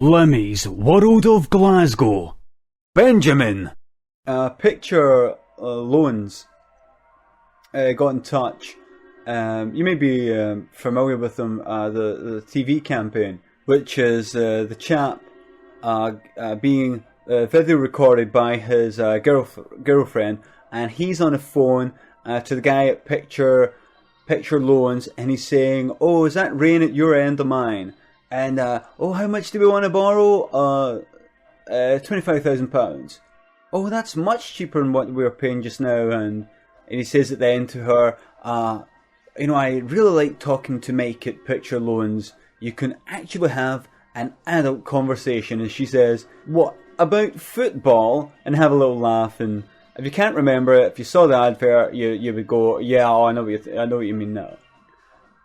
Limmy's World of Glasgow. Benjamin. Picture Loans got in touch. You may be familiar with them, the TV campaign, which is the chap being video recorded by his girlfriend, and he's on the phone to the guy at Picture Loans, and he's saying, "Oh, is that rain at your end or mine?" And oh, how much do we want to borrow? £25,000. Oh, that's much cheaper than what we were paying just now. And he says at the end to her, I really like talking to Mike at Picture Loans. You can actually have an adult conversation. And she says, "What about football?" And have a little laugh. And if you can't remember it, if you saw the advert, you would go, "Yeah, I know what you mean now."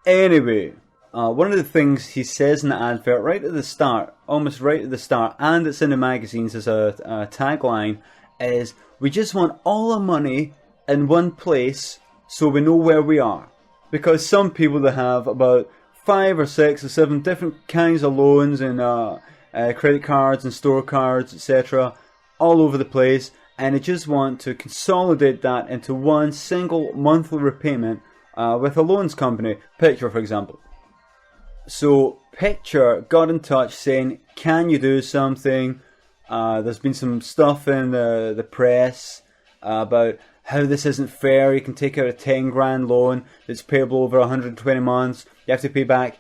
Anyway. One of the things he says in the advert right at the start, almost right at the start, and it's in the magazines as a tagline, is, "We just want all our money in one place so we know where we are." Because some people that have about 5 or 6 or 7 different kinds of loans and credit cards and store cards, etc., all over the place, and they just want to consolidate that into one single monthly repayment with a loans company, Picture, for example. So Picture got in touch saying, "Can you do something?" There's been some stuff in the press about how this isn't fair. You can take out a 10 grand loan that's payable over 120 months. You have to pay back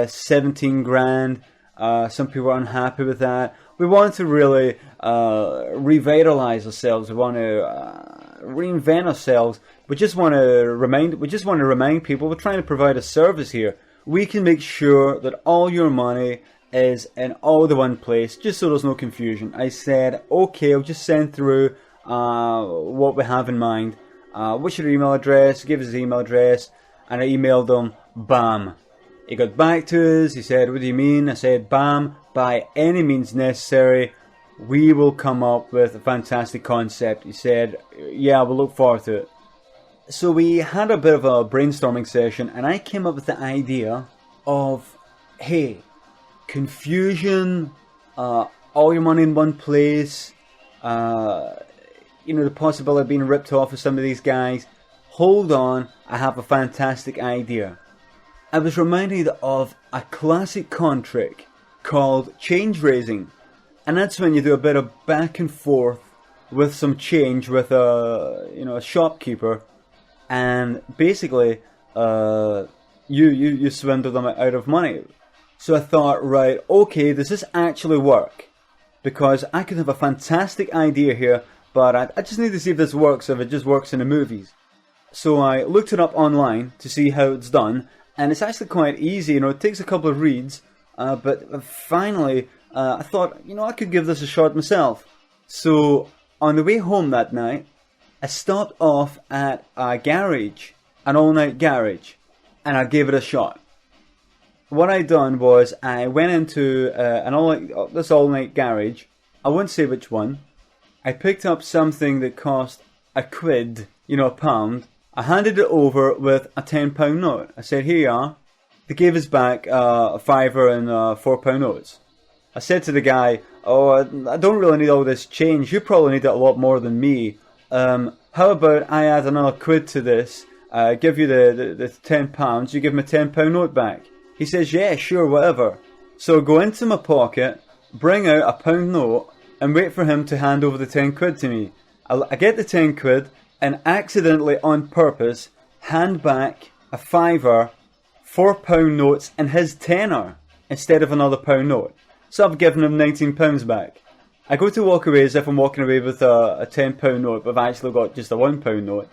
17 grand. Some people are unhappy with that. We want to really revitalize ourselves. We want to reinvent ourselves. We just want to remind people we're trying to provide a service here. We can make sure that all your money is in all the one place, just so there's no confusion. I said, okay, I'll just send through what we have in mind. What's your email address? Give us his email address. And I emailed him, bam. He got back to us, he said, "What do you mean?" I said, bam, by any means necessary, we will come up with a fantastic concept. He said, "Yeah, we'll look forward to it." So we had a bit of a brainstorming session, and I came up with the idea of, hey, confusion, all your money in one place, the possibility of being ripped off of some of these guys. Hold on, I have a fantastic idea. I was reminded of a classic con trick called change raising, and that's when you do a bit of back and forth with some change with a shopkeeper. And basically, you swindle them out of money. So I thought, right, okay, does this actually work? Because I could have a fantastic idea here, but I just need to see if this works, if it just works in the movies. So I looked it up online to see how it's done, and it's actually quite easy. It takes a couple of reads, but finally, I thought, I could give this a shot myself. So on the way home that night, I stopped off at a garage, an all-night garage, and I gave it a shot. What I done was I went into this all-night garage. I won't say which one. I picked up something that cost £1, a pound. I handed it over with a £10 note. I said, "Here you are." They gave us back a fiver and £4 notes. I said to the guy, "Oh, I don't really need all this change. You probably need it a lot more than me. How about I add another £1 to this, give you the £10, you give me a £10 note back?" He says, "Yeah, sure, whatever." So I go into my pocket, bring out a £1 note, and wait for him to hand over the £10 to me. I get the £10 and accidentally, on purpose, hand back a fiver, £4 notes, and his tenner instead of another £1 note. So I've given him £19 back. I go to walk away as if I'm walking away with a £10 note, but I've actually got just a £1 note.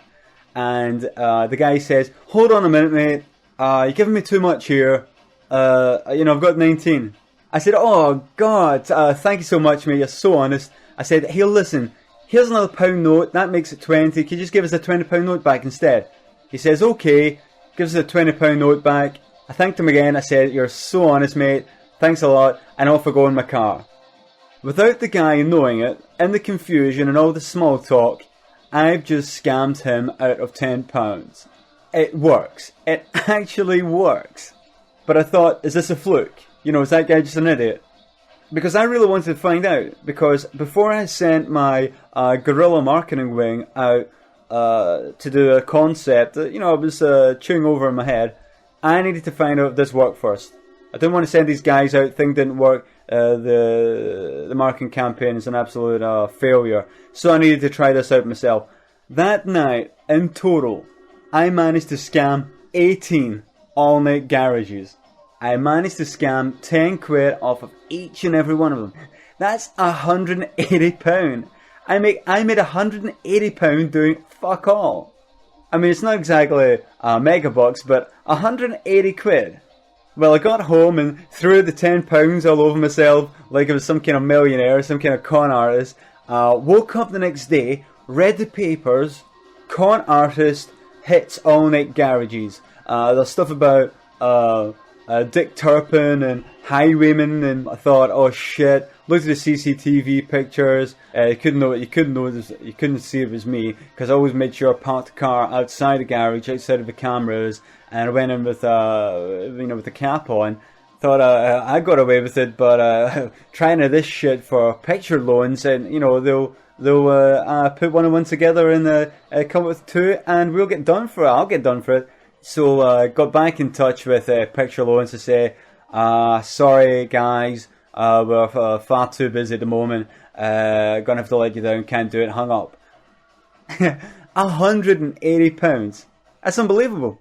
And the guy says, "Hold on a minute, mate. You're giving me too much here. I've got 19. I said, "Oh, God, thank you so much, mate. You're so honest." I said, "Here, listen. Here's another £1 note. That makes it 20. Can you just give us a £20 note back instead?" He says, "Okay." Gives us a £20 note back. I thanked him again. I said, "You're so honest, mate. Thanks a lot." And off I go in my car. Without the guy knowing it, in the confusion and all the small talk, I've just scammed him out of £10. It works. It actually works. But I thought, is this a fluke? Is that guy just an idiot? because I really wanted to find out. Because before I sent my guerrilla marketing wing out to do a concept that, I was chewing over in my head, I needed to find out if this worked first. I didn't want to send these guys out, thing didn't work, the marketing campaign is an absolute failure. So I needed to try this out myself. That night, in total, I managed to scam 18 all-night garages. I managed to scam 10 quid off of each and every one of them. That's £180. I made £180 doing fuck all. I mean, it's not exactly mega bucks, but 180 quid. Well, I got home and threw the £10 all over myself like I was some kind of millionaire, some kind of con artist. Woke up the next day, read the papers, con artist hits all night garages. There's stuff about Dick Turpin and highwaymen, and I thought, oh shit. Looked at the CCTV pictures. You couldn't see it was me because I always made sure I parked the car outside the garage, outside of the cameras, and I went in with with the cap on. Thought I got away with it, but trying this shit for picture loans, and they'll put one and one together and come up with two, and we'll get done for it. I'll get done for it. So got back in touch with picture loans to say, sorry guys. We're far too busy at the moment. Gonna have to let you down. Can't do it. Hung up. £180. That's unbelievable.